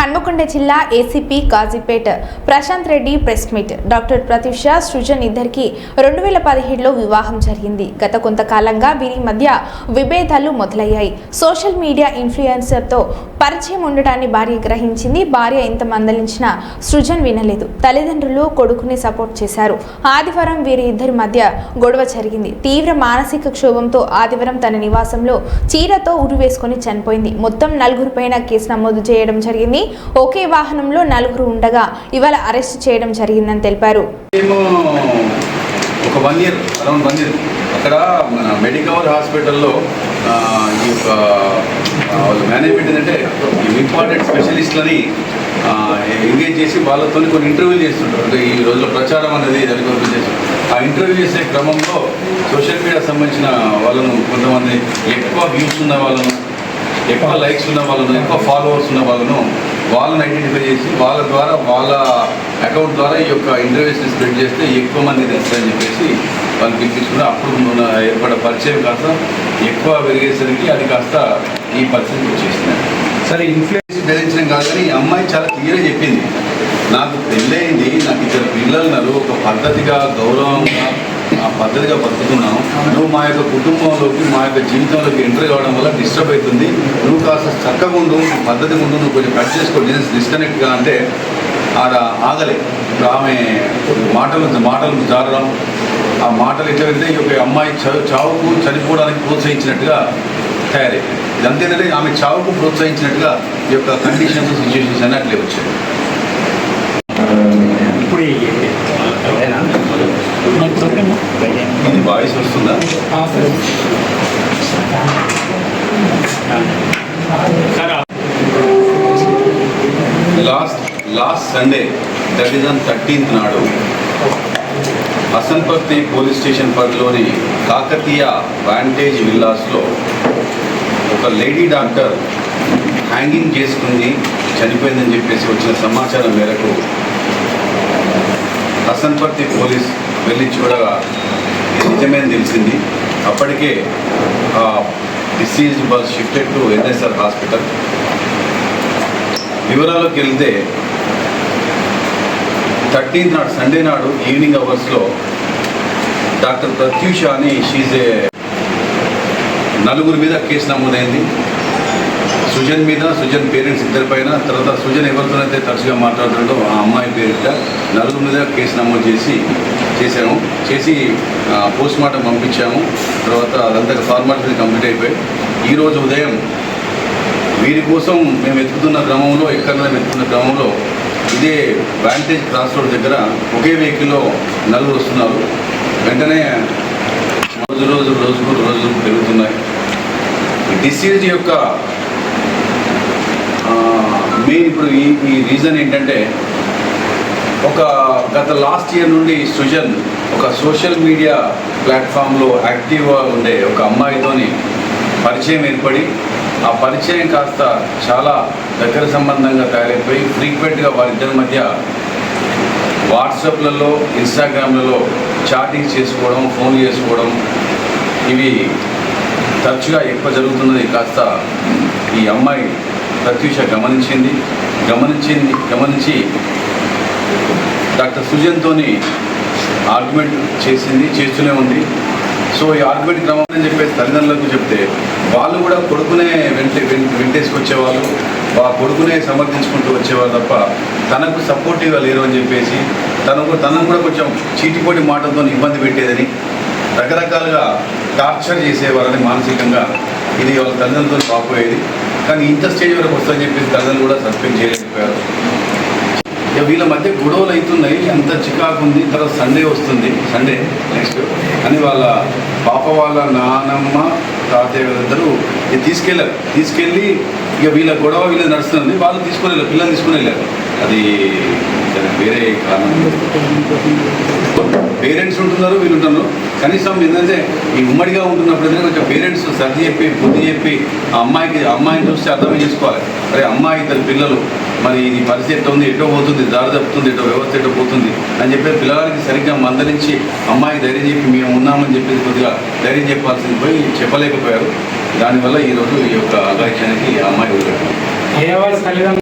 హన్మకొండ జిల్లా ACP Kazipet Prashant Reddy press meet. Doctor Pratyusha Srujan ఇద్దరికి 2017లో వివాహం జరిగింది. గత కొంతకాలంగా వీరి మధ్య విభేదాలు మొదలయ్యాయి. సోషల్ మీడియా ఇన్ఫ్లుయెన్సర్తో పరిచయం ఉండటాన్ని భార్య గ్రహించింది. భార్య ఎంత మందలించినా సృజన్ వినలేదు. తల్లిదండ్రులు కొడుకుని సపోర్ట్ చేశారు. ఆదివారం వీరి ఇద్దరి మధ్య గొడవ జరిగింది. తీవ్ర మానసిక క్షోభంతో ఆదివారం తన నివాసంలో చీరతో ఉరివేసుకుని చనిపోయింది. మొత్తం 4 పైన కేసు నమోదు చేయడం జరిగింది. ఒకే వాహనంలో 4 ఉండగా ఇవాళ అరెస్ట్ చేయడం జరిగిందని తెలిపారు. ఒక 1 year అరౌండ్ 1 year అక్కడ మన మెడికవర్ హాస్పిటల్లో ఈ యొక్క మేనేజ్మెంట్ ఏంటంటే ఇంపార్టెంట్ స్పెషలిస్ట్లని ఎంగేజ్ చేసి వాళ్ళతో కొన్ని ఇంటర్వ్యూలు చేస్తుంటారు. అంటే ఈ రోజుల్లో ప్రచారం అనేది జరిగి ఆ ఇంటర్వ్యూ చేసే క్రమంలో సోషల్ మీడియా సంబంధించిన వాళ్ళను కొంతమంది ఎక్కువ వ్యూస్ ఉన్న వాళ్ళను, ఎక్కువ లైక్స్ ఉన్న వాళ్ళను, ఎక్కువ ఫాలోవర్స్ ఉన్న వాళ్ళని ఐడెంటిఫై చేసి వాళ్ళ ద్వారా వాళ్ళ అకౌంట్ ద్వారా ఈ యొక్క ఇంటర్వ్యూస్ని స్ప్రెడ్ చేస్తే ఎక్కువ మంది తెలుస్తారని చెప్పేసి వాళ్ళు పిలిపించుకుని అప్పుడు ఏర్పడే పరిచయం కాస్త ఎక్కువ పెరిగేసరికి అది కాస్త ఈ పరిస్థితికి వచ్చేసింది. సరే, ఇన్ఫ్లుయెన్స్ ధరించడం కాదు కానీ ఈ అమ్మాయి చాలా క్లియర్గా చెప్పింది, నాకు పెళ్ళయింది, నాకు 2 పిల్లలు ఉన్నారు, ఒక పద్ధతిగా గౌరవంగా ఆ పద్ధతిగా బతుకుతున్నాం, నువ్వు మా యొక్క కుటుంబంలోకి మా యొక్క జీవితంలోకి ఎంటర్ కావడం వల్ల డిస్టర్బ్ అవుతుంది, నువ్వు కాస్త చక్కగా ఉండు, పద్ధతిగా ఉండు, నువ్వు కొంచెం కట్ చేసుకో, డిస్కనెక్ట్గా అంటే ఆడ ఆగలే. ఇప్పుడు ఆమె మాటలు జారడం, ఆ మాటలు ఎట్లా వెళ్తే ఈ యొక్క అమ్మాయి చావుకు చనిపోవడానికి ప్రోత్సహించినట్టుగా తయారైంది. ఇదంతేంటంటే ఆమె చావుకు ప్రోత్సహించినట్టుగా ఈ యొక్క కండిషన్స్ సిచ్యువేషన్స్ అని అట్లే వచ్చాయి. ఇది వాయిస్ వస్తుందా? Last Sunday that is on 13th నాడు హసన్పర్తి పోలీస్ స్టేషన్ పరిధిలోని కాకతీయ వాంటేజ్ విల్లాస్లో ఒక లేడీ డాక్టర్ హ్యాంగింగ్ చేసుకుని చనిపోయిందని చెప్పేసి వచ్చిన సమాచారం మేరకు హసన్పర్తి పోలీస్ వెళ్ళి చూడగా ఇది నిజమేని తెలిసింది. అప్పటికే disease was shifted to NSR hospital. వివరాల్లోకి వెళ్తే 13th నాడు సండే నాడు ఈవినింగ్ అవర్స్లో డాక్టర్ ప్రత్యూష అని షీజే 4 మీద కేసు నమోదైంది. సుజన్ మీద, సుజన్ పేరెంట్స్ ఇద్దరిపైన, తర్వాత సుజన్ ఎవరితోనైతే తరచుగా మాట్లాడుతుంటో ఆ అమ్మాయి పేరిట 4 మీద కేసు నమోదు చేసి పోస్ట్ మార్టం పంపించాము. తర్వాత అదంతా ఫార్మాలిటీ కంప్లీట్ అయిపోయి ఈరోజు ఉదయం వీరి కోసం మేము వెతుకుతున్న క్రమంలో ఇదే వాంటేజ్ క్రాస్ రోడ్ దగ్గర ఒకే వెహికల్లో 4 వస్తున్నారు. వెంటనే రోజు పెరుగుతున్నాయి. డిసీజ్ యొక్క మెయిన్ ఇప్పుడు ఈ రీజన్ ఏంటంటే గత లాస్ట్ ఇయర్ నుండి సృజన్ ఒక సోషల్ మీడియా ప్లాట్ఫామ్లో యాక్టివ్గా ఉండే ఒక అమ్మాయితోని పరిచయం ఏర్పడి ఆ పరిచయం కాస్త చాలా దగ్గర సంబంధంగా తయారైపోయి ఫ్రీక్వెంట్గా వారిద్దరి మధ్య వాట్సాప్లలో, ఇన్స్టాగ్రామ్లలో చాటింగ్ చేసుకోవడం, ఫోన్ చేసుకోవడం ఇవి తరచుగా ఎక్కువ జరుగుతున్నది కాస్త ఈ అమ్మాయి ప్రత్యూష గమనించి డాక్టర్ సుజన్తోని ఆర్గ్యుమెంట్ చేస్తూనే ఉంది. సో ఈ ఆర్గ్యుమెంట్ క్రమం అని చెప్పేసి తల్లిదండ్రులకు చెప్తే వాళ్ళు కూడా కొడుకునే వెంటేసుకొచ్చేవాళ్ళు, కొడుకునే సమర్థించుకుంటూ వచ్చేవాళ్ళు తప్ప తనకు సపోర్టివ్గా లేరు అని చెప్పేసి తనను కూడా కొంచెం చీటిపోటి మాటలతో ఇబ్బంది పెట్టేదని, రకరకాలుగా టార్చర్ చేసేవారని మానసికంగా ఇది వాళ్ళ తల్లిదండ్రులతో పాపోయేది. కానీ ఇంత స్టేజ్ వరకు వస్తుందని చెప్పేసి తల్లిదండ్రులు కూడా సస్పెండ్ చేయలేకపోయారు. వీళ్ళ మధ్య గొడవలు అవుతున్నాయి, అంత చికాకు ఉంది. తర్వాత సండే వస్తుంది, సండే నెక్స్ట్ అని వాళ్ళ పాప వాళ్ళ నానమ్మ తాతయ్య ఇద్దరు తీసుకెళ్ళి ఇక వీళ్ళ గొడవ నడుస్తుంది. వాళ్ళు పిల్లలు తీసుకుని వెళ్ళారు. అది వేరే కారణం. పేరెంట్స్ ఉంటున్నారు, వీళ్ళు ఉంటున్నారు. కనీసం ఏంటంటే ఈ ఉమ్మడిగా ఉంటున్నప్పుడు కొంచెం పేరెంట్స్ సర్ది చెప్పి బుద్ధి చెప్పి అమ్మాయిని చూస్తే అర్థం చేసుకోవాలి. అరే అమ్మాయి 2 పిల్లలు, మరి ఇది పరిస్థితి ఎట్లా ఉంది, ఎటో పోతుంది, దారి తప్పుతుంది, ఎటో వ్యవస్థ ఎటో పోతుంది అని చెప్పి పిల్లగానికి సరిగ్గా మందలించి అమ్మాయికి ధైర్యం చెప్పి మేము ఉన్నామని చెప్పేసి కొద్దిగా ధైర్యం చెప్పాల్సింది పోయి చెప్పలేకపోయారు. దానివల్ల ఈరోజు ఈ యొక్క అఘాయిత్యానికి అమ్మాయి వదిలేరు.